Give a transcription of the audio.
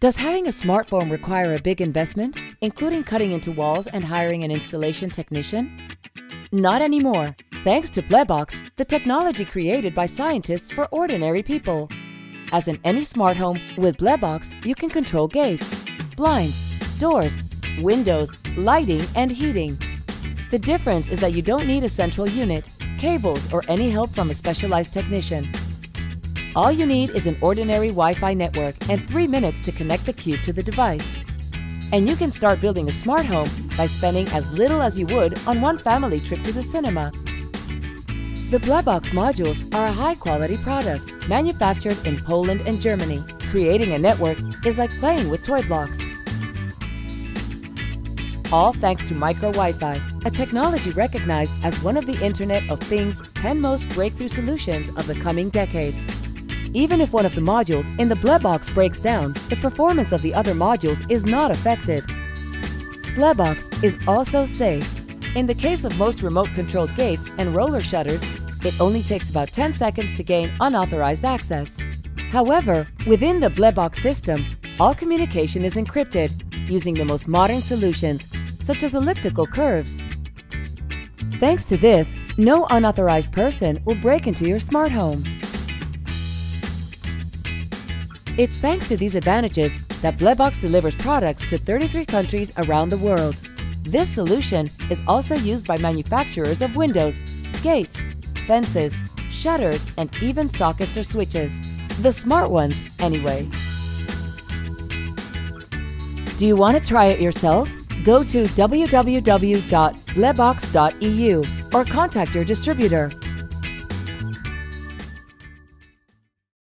Does having a smartphone require a big investment, including cutting into walls and hiring an installation technician? Not anymore, thanks to Blebox, the technology created by scientists for ordinary people. As in any smart home, with Blebox, you can control gates, blinds, doors, windows, lighting, and heating. The difference is that you don't need a central unit, cables, or any help from a specialized technician. All you need is an ordinary Wi-Fi network and 3 minutes to connect the cube to the device. And you can start building a smart home by spending as little as you would on one family trip to the cinema. The Blebox modules are a high-quality product, manufactured in Poland and Germany. Creating a network is like playing with toy blocks. All thanks to Micro Wi-Fi, a technology recognized as one of the Internet of Things' 10 most breakthrough solutions of the coming decade. Even if one of the modules in the Blebox breaks down, the performance of the other modules is not affected. Blebox is also safe. In the case of most remote-controlled gates and roller shutters, it only takes about 10 seconds to gain unauthorized access. However, within the Blebox system, all communication is encrypted using the most modern solutions, such as elliptical curves. Thanks to this, no unauthorized person will break into your smart home. It's thanks to these advantages that Blebox delivers products to 33 countries around the world. This solution is also used by manufacturers of windows, gates, fences, shutters, and even sockets or switches. The smart ones, anyway. Do you want to try it yourself? Go to www.blebox.eu or contact your distributor.